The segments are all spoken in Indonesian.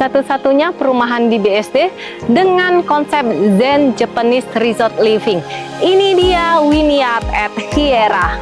satu-satunya perumahan di BSD dengan konsep Zen Japanese Resort Living. Ini dia Wynyard at Fiera.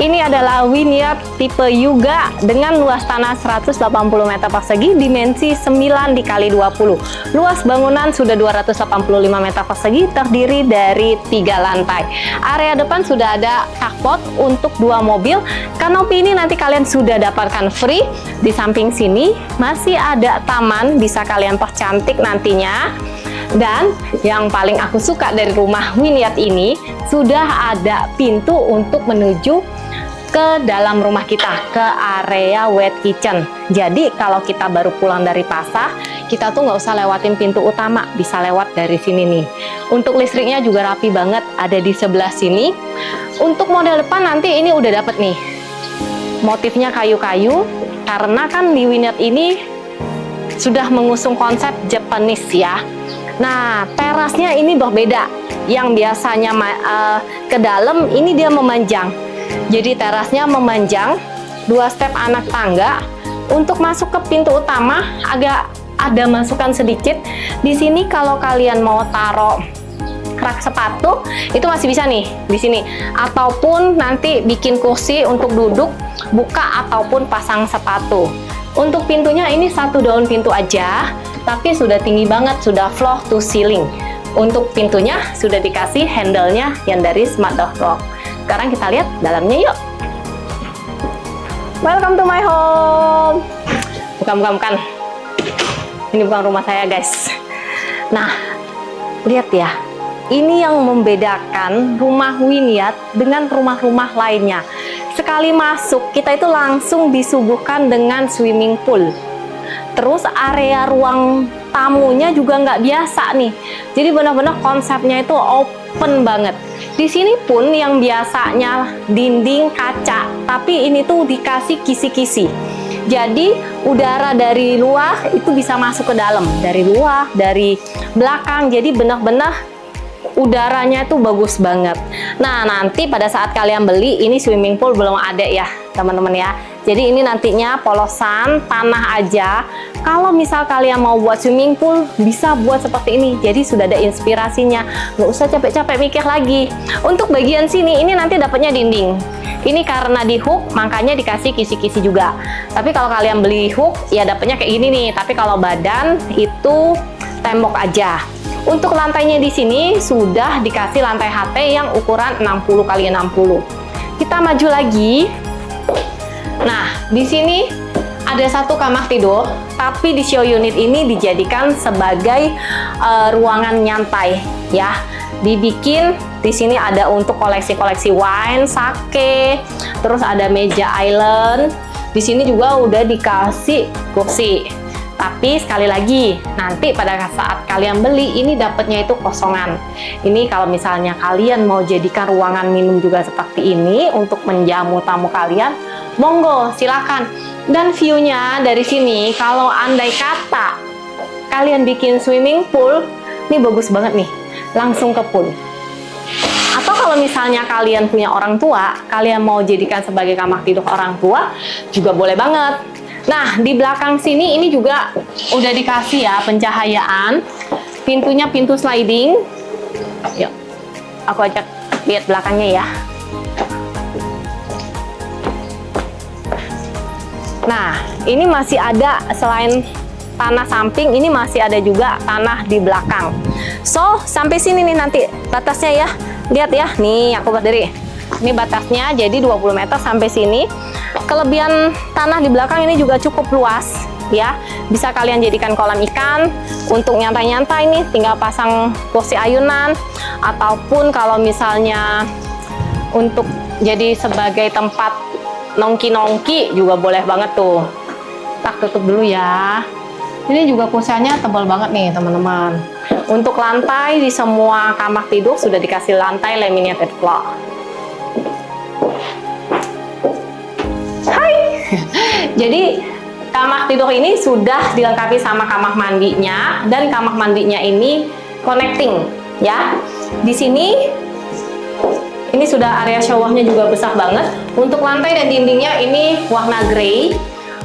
Ini adalah Wynyard tipe Yuga dengan luas tanah 180 meter persegi, dimensi 9 dikali 20. Luas bangunan sudah 285 meter persegi, terdiri dari 3 lantai. Area depan sudah ada carport untuk 2 mobil. Kanopi ini nanti kalian sudah dapatkan free. Di samping sini masih ada taman, bisa kalian percantik nantinya. Dan yang paling aku suka dari rumah Wynyard ini, sudah ada pintu untuk menuju ke dalam rumah kita, ke area wet kitchen. Jadi kalau kita baru pulang dari pasar, kita tuh nggak usah lewatin pintu utama, bisa lewat dari sini nih. Untuk listriknya juga rapi banget, ada di sebelah sini. Untuk model depan nanti ini udah dapet nih, motifnya kayu-kayu, karena kan di Wynyard ini sudah mengusung konsep Japanese ya. Nah, terasnya ini berbeda. Yang biasanya ke dalam, ini dia memanjang. Jadi terasnya memanjang, 2 step anak tangga. Untuk masuk ke pintu utama agak ada masukan sedikit. Di sini kalau kalian mau taruh rak sepatu itu masih bisa nih di sini. Ataupun nanti bikin kursi untuk duduk, buka ataupun pasang sepatu. Untuk pintunya ini 1 daun pintu aja, tapi sudah tinggi banget, sudah floor to ceiling. Untuk pintunya sudah dikasih handle-nya yang dari smart door lock. Sekarang kita lihat dalamnya yuk. Welcome to my home. Bukan. Ini bukan rumah saya guys. Nah, lihat ya. Ini yang membedakan rumah Wynyard dengan rumah-rumah lainnya. Sekali masuk, kita itu langsung disuguhkan dengan swimming pool. Terus area ruang tamunya juga nggak biasa nih. Jadi benar-benar konsepnya itu open banget. Di sini pun yang biasanya dinding kaca, tapi ini tuh dikasih kisi-kisi. Jadi udara dari luar itu bisa masuk ke dalam, dari luar, dari belakang. Jadi benar-benar udaranya itu bagus banget. Nah, nanti pada saat kalian beli, ini swimming pool belum ada ya teman-teman ya. Jadi ini nantinya polosan tanah aja. Kalau misal kalian mau buat swimming pool, bisa buat seperti ini. Jadi sudah ada inspirasinya, nggak usah capek-capek mikir lagi. Untuk bagian sini ini nanti dapatnya dinding. Ini karena di hook, makanya dikasih kisi-kisi juga. Tapi kalau kalian beli hook, ya dapatnya kayak gini nih. Tapi kalau badan itu tembok aja. Untuk lantainya di sini sudah dikasih lantai HT yang ukuran 60 x 60. Kita maju lagi. Nah, di sini ada 1 kamar tidur, tapi di show unit ini dijadikan sebagai ruangan nyantai ya. Dibikin di sini ada untuk koleksi-koleksi wine, sake, terus ada meja island. Di sini juga udah dikasih kursi. Tapi sekali lagi, nanti pada saat kalian beli, ini dapatnya itu kosongan. Ini kalau misalnya kalian mau jadikan ruangan minum juga seperti ini untuk menjamu tamu kalian, monggo silakan. Dan view-nya dari sini, kalau andai kata kalian bikin swimming pool, ini bagus banget nih, langsung ke pool. Atau kalau misalnya kalian punya orang tua, kalian mau jadikan sebagai kamar tidur orang tua, juga boleh banget. Nah, di belakang sini ini juga udah dikasih ya pencahayaan. Pintunya pintu sliding. Yuk, aku ajak lihat belakangnya ya. Nah, ini masih ada selain tanah samping, ini masih ada juga tanah di belakang. So, sampai sini nih nanti batasnya ya. Lihat ya, nih aku berdiri. Ini batasnya, jadi 20 meter sampai sini. Kelebihan tanah di belakang ini juga cukup luas ya. Bisa kalian jadikan kolam ikan untuk nyantai-nyantai nih, tinggal pasang kursi ayunan, ataupun kalau misalnya untuk jadi sebagai tempat nongki-nongki juga boleh banget tuh. Tak tutup dulu ya. Ini juga pusanya tebal banget nih teman-teman. Untuk lantai di semua kamar tidur sudah dikasih lantai laminated floor. Hai. Jadi kamar tidur ini sudah dilengkapi sama kamar mandinya, dan kamar mandinya ini connecting ya. Di sini ini sudah area showernya juga besar banget. Untuk lantai dan dindingnya ini warna grey.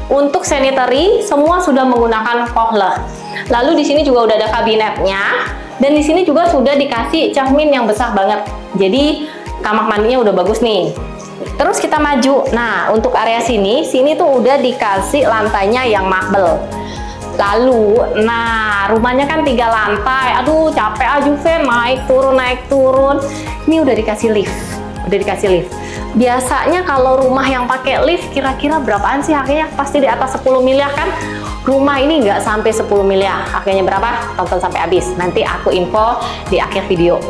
Untuk sanitary semua sudah menggunakan Kohler. Lalu di sini juga udah ada kabinetnya, dan di sini juga sudah dikasih cermin yang besar banget. Jadi kamar mandinya udah bagus nih. Terus kita maju. Nah, untuk area sini tuh udah dikasih lantainya yang marble. Lalu, nah rumahnya kan 3 lantai. Aduh, capek aja Fen, naik turun. Ini udah dikasih lift. Biasanya kalau rumah yang pakai lift kira-kira berapaan sih harganya? Pasti di atas 10 miliar kan? Rumah ini nggak sampai 10 miliar. Harganya berapa? Tonton sampai habis. Nanti aku info di akhir video.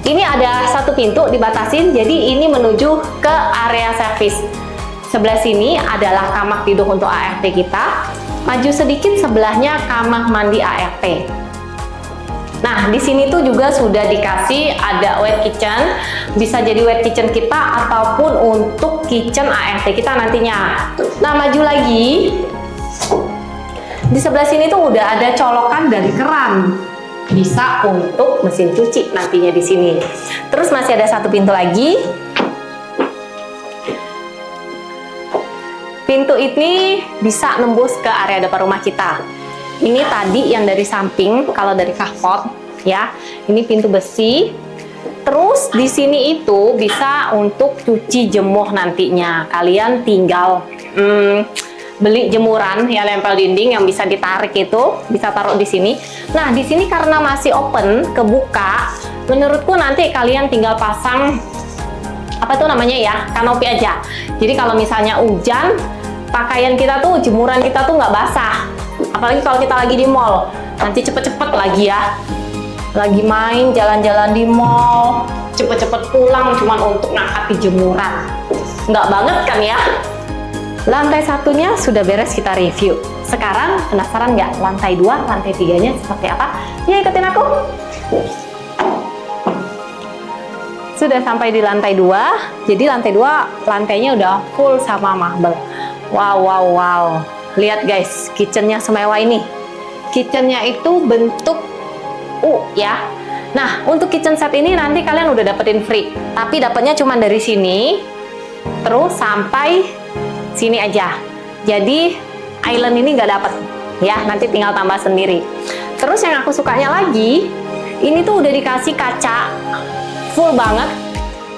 Ini ada satu pintu dibatasin, jadi ini menuju ke area servis. Sebelah sini adalah kamar tidur untuk ART kita. Maju sedikit sebelahnya kamar mandi ART. Nah, di sini tuh juga sudah dikasih ada wet kitchen, bisa jadi wet kitchen kita ataupun untuk kitchen ART kita nantinya. Nah, maju lagi. Di sebelah sini tuh udah ada colokan dari keran. Bisa untuk mesin cuci nantinya di sini. Terus masih ada satu pintu lagi. Pintu ini bisa nembus ke area depan rumah kita. Ini tadi yang dari samping, kalau dari carport ya. Ini pintu besi. Terus di sini itu bisa untuk cuci jemur nantinya. Kalian tinggal beli jemuran yang nempel dinding yang bisa ditarik itu, bisa taruh di sini. Nah, di sini karena masih open, kebuka, menurutku nanti kalian tinggal pasang apa tuh namanya ya, kanopi aja. Jadi kalau misalnya hujan, pakaian kita tuh, jemuran kita tuh nggak basah. Apalagi kalau kita lagi di mall, nanti cepet-cepet lagi ya. Lagi main, jalan-jalan di mall, cepet-cepet pulang cuman untuk ngangkat jemuran. Nggak banget kan ya? Lantai satunya sudah beres kita review. Sekarang penasaran nggak lantai 2, lantai 3-nya seperti apa? Ya, ikutin aku. Sudah sampai di lantai 2. Jadi lantai 2 lantainya udah full sama marble. Wow. Lihat guys, kitchennya semewah ini. Kitchennya itu bentuk U ya. Nah, untuk kitchen set ini nanti kalian udah dapetin free. Tapi dapatnya cuma dari sini, terus sampai sini aja. Jadi island ini nggak dapet ya. Nanti tinggal tambah sendiri. Terus yang aku sukanya lagi, ini tuh udah dikasih kaca full banget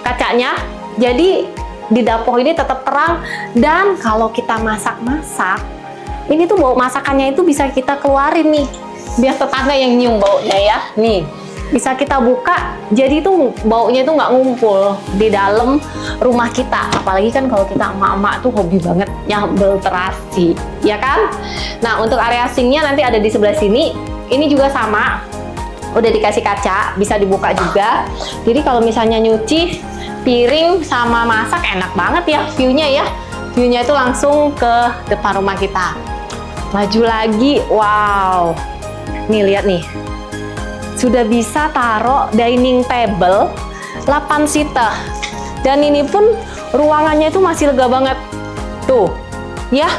kacanya. Jadi di dapur ini tetap terang, dan kalau kita masak-masak, ini tuh bau masakannya itu bisa kita keluarin nih, biar tetangga yang nyium baunya ya. Nih, bisa kita buka, jadi tuh baunya itu nggak ngumpul di dalam rumah kita. Apalagi kan kalau kita emak-emak tuh hobi banget nyambel terasi, ya kan? Nah, untuk area sinknya nanti ada di sebelah sini. Ini juga sama, udah dikasih kaca, bisa dibuka juga. Jadi kalau misalnya nyuci piring sama masak enak banget ya view-nya ya. View-nya itu langsung ke depan rumah kita. Maju lagi, wow. Nih lihat nih. Sudah bisa taruh dining table 8 seater. Dan ini pun ruangannya itu masih lega banget. Tuh, ya.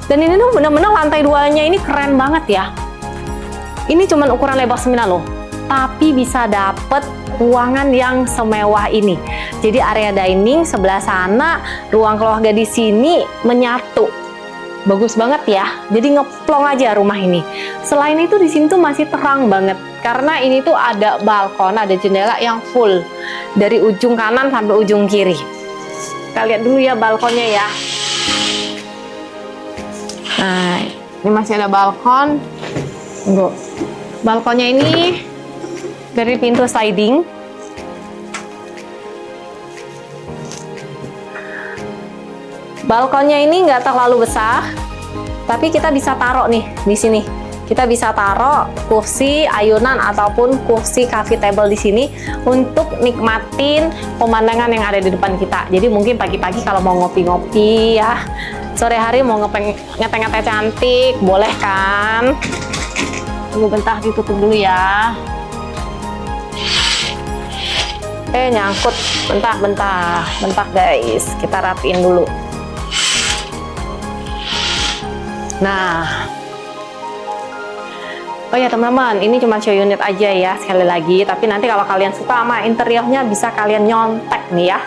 Dan ini tuh bener-bener lantai 2-nya ini keren banget ya. Ini cuman ukuran lebar 9 loh. Tapi bisa dapet ruangan yang semewah ini. Jadi area dining sebelah sana, ruang keluarga di sini menyatu. Bagus banget ya. Jadi ngeplong aja rumah ini. Selain itu di sini tuh masih terang banget. Karena ini tuh ada balkon, ada jendela yang full dari ujung kanan sampai ujung kiri. Kita lihat dulu ya balkonnya ya. Nah, ini masih ada balkon. Tunggu. Balkonnya ini dari pintu sliding. Balkonnya ini nggak terlalu besar, tapi kita bisa taruh nih di sini. Kita bisa taruh kursi ayunan ataupun kursi coffee table di sini untuk nikmatin pemandangan yang ada di depan kita. Jadi mungkin pagi-pagi kalau mau ngopi-ngopi ya, Sore hari mau ngete-ngete cantik, boleh kan? Tunggu bentar, ditutup dulu ya. Nyangkut. Bentar guys. Kita rapiin dulu. Nah. Oh ya teman-teman, ini cuma show unit aja ya sekali lagi. Tapi nanti kalau kalian suka sama interiornya bisa kalian nyontek nih ya.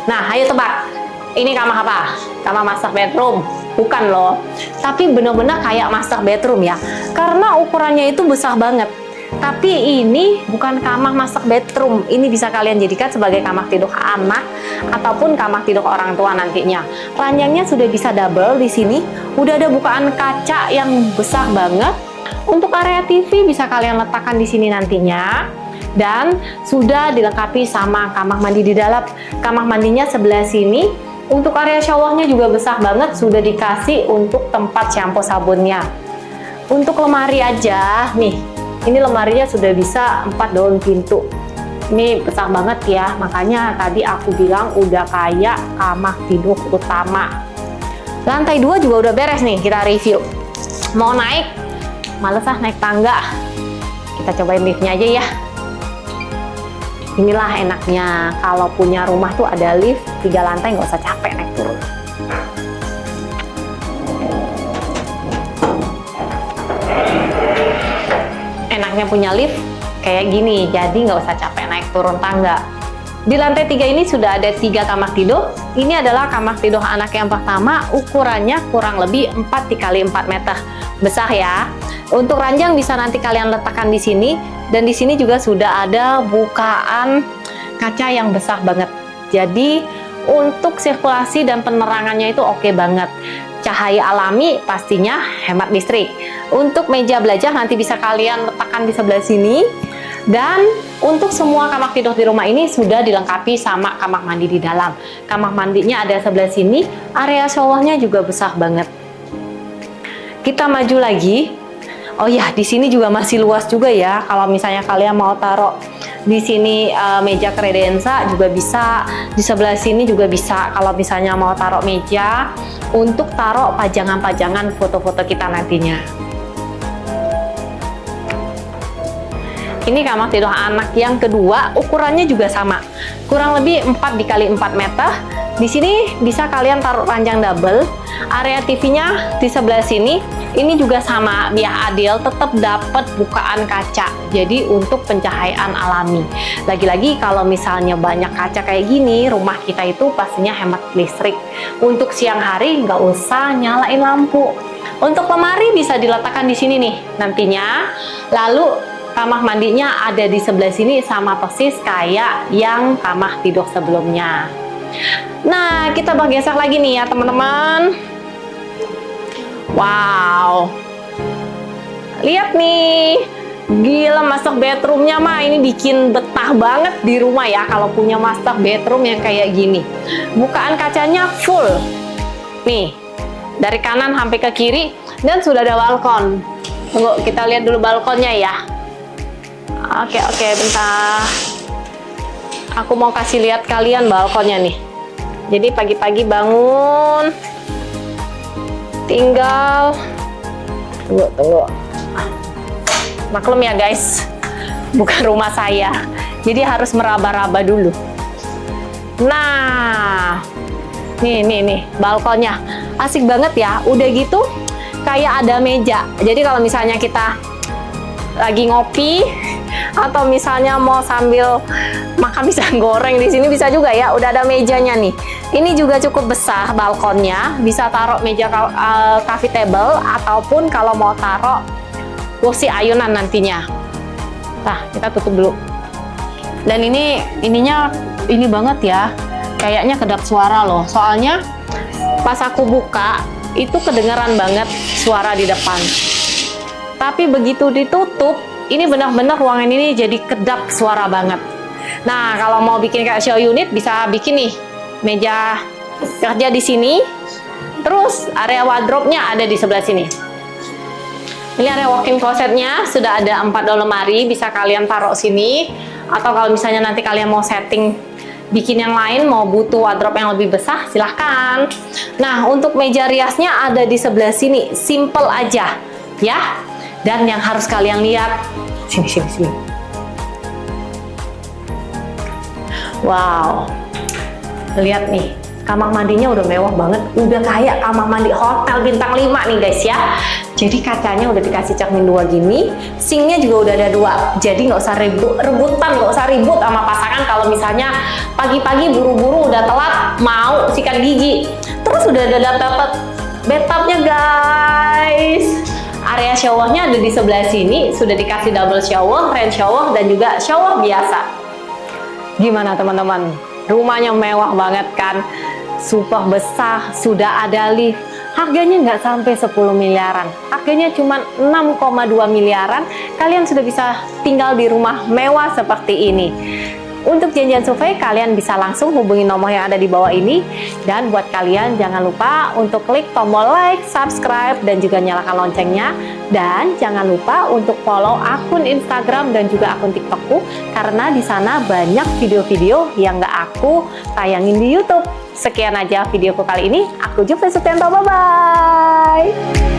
Nah, ayo tebak. Ini kamar apa? Kamar master bedroom. Bukan loh. Tapi bener-bener kayak master bedroom ya. Karena ukurannya itu besar banget. Tapi ini bukan kamar master bedroom. Ini bisa kalian jadikan sebagai kamar tidur anak ataupun kamar tidur orang tua nantinya. Ranjangnya sudah bisa double di sini. Udah ada bukaan kaca yang besar banget. Untuk area TV bisa kalian letakkan di sini nantinya. Dan sudah dilengkapi sama kamar mandi di dalam. Kamar mandinya sebelah sini. Untuk area showernya juga besar banget. Sudah dikasih untuk tempat shampoo sabunnya. Untuk lemari aja nih, ini lemarinya sudah bisa 4 daun pintu. Ini besar banget ya, makanya tadi aku bilang udah kayak kamar tidur utama. Lantai 2 juga udah beres nih, kita review. Mau naik, males naik tangga. Kita cobain liftnya aja ya. Inilah enaknya kalau punya rumah tuh ada lift 3 lantai, nggak usah capek naik turun. Enaknya punya lift kayak gini, jadi nggak usah capek naik turun tangga. Di lantai 3 ini sudah ada 3 kamar tidur. Ini adalah kamar tidur anak yang pertama, ukurannya kurang lebih 4 x 4 meter. Besar ya. Untuk ranjang bisa nanti kalian letakkan di sini, dan di sini juga sudah ada bukaan kaca yang besar banget. Jadi untuk sirkulasi dan penerangannya itu oke banget. Cahaya alami pastinya hemat listrik. Untuk meja belajar nanti bisa kalian letakkan di sebelah sini. Dan untuk semua kamar tidur di rumah ini sudah dilengkapi sama kamar mandi di dalam. Kamar mandinya ada sebelah sini, area showernya juga besar banget. Kita maju lagi. Oh ya, di sini juga masih luas juga ya. Kalau misalnya kalian mau taruh di sini meja kredensa juga bisa. Di sebelah sini juga bisa. Kalau misalnya mau taruh meja untuk taruh pajangan-pajangan foto-foto kita nantinya. Ini kamar tidur anak yang kedua, ukurannya juga sama. Kurang lebih 4 x 4 meter. Di sini bisa kalian taruh ranjang double. Area TV-nya di sebelah sini. Ini juga sama, biar adil, tetap dapat bukaan kaca. Jadi untuk pencahayaan alami. Lagi-lagi kalau misalnya banyak kaca kayak gini, rumah kita itu pastinya hemat listrik. Untuk siang hari nggak usah nyalain lampu. Untuk lemari bisa diletakkan di sini nih nantinya. Lalu kamar mandinya ada di sebelah sini sama persis kayak yang kamar tidur sebelumnya. Nah, kita bergeser lagi nih ya teman-teman. Wow, lihat nih, gila master bedroomnya mah ini bikin betah banget di rumah ya kalau punya master bedroom yang kayak gini. Bukaan kacanya full, nih dari kanan sampai ke kiri, dan sudah ada balkon. Tunggu, kita lihat dulu balkonnya ya. Oke, bentar. Aku mau kasih lihat kalian balkonnya nih. Jadi pagi-pagi bangun, tinggal tunggu. Maklum ya guys, bukan rumah saya. Jadi harus meraba-raba dulu. Nah, nih balkonnya. Asik banget ya. Udah gitu kayak ada meja. Jadi kalau misalnya kita lagi ngopi atau misalnya mau sambil makan pisang goreng di sini bisa juga ya. Udah ada mejanya nih. Ini juga cukup besar balkonnya. Bisa taruh meja coffee table ataupun kalau mau taruh kursi ayunan nantinya. Nah, kita tutup dulu. Dan ininya banget ya. Kayaknya kedap suara loh. Soalnya pas aku buka itu kedengeran banget suara di depan. Tapi begitu ditutup, ini benar-benar ruangan ini jadi kedap suara banget. Nah, kalau mau bikin kayak show unit bisa bikin nih meja kerja di sini. Terus area wardrobe-nya ada di sebelah sini. Ini area walk-in closet-nya sudah ada 4 lemari, bisa kalian taruh sini. Atau kalau misalnya nanti kalian mau setting bikin yang lain, mau butuh wardrobe yang lebih besar, silahkan. Nah, untuk meja riasnya ada di sebelah sini, simple aja ya. Dan yang harus kalian lihat, sini. Wow, lihat nih, kamar mandinya udah mewah banget, udah kayak kamar mandi hotel bintang 5 nih guys ya. Jadi kacanya udah dikasih cermin 2 gini, sinknya juga udah ada 2, jadi nggak usah rebutan, nggak usah ribut sama pasangan kalau misalnya pagi-pagi buru-buru udah telat mau sikat gigi. Terus udah ada dapat bathtubnya guys. Area showernya ada di sebelah sini, sudah dikasih double shower, rain shower, dan juga shower biasa. Gimana teman-teman? Rumahnya mewah banget kan? Super besar, sudah ada lift. Harganya nggak sampai 10 miliaran. Harganya cuma 6,2 miliaran. Kalian sudah bisa tinggal di rumah mewah seperti ini. Untuk janjian survei, kalian bisa langsung hubungi nomor yang ada di bawah ini. Dan buat kalian, jangan lupa untuk klik tombol like, subscribe, dan juga nyalakan loncengnya. Dan jangan lupa untuk follow akun Instagram dan juga akun TikTokku, karena di sana banyak video-video yang nggak aku tayangin di YouTube. Sekian aja videoku kali ini. Aku Jufri Supriyanto, bye-bye!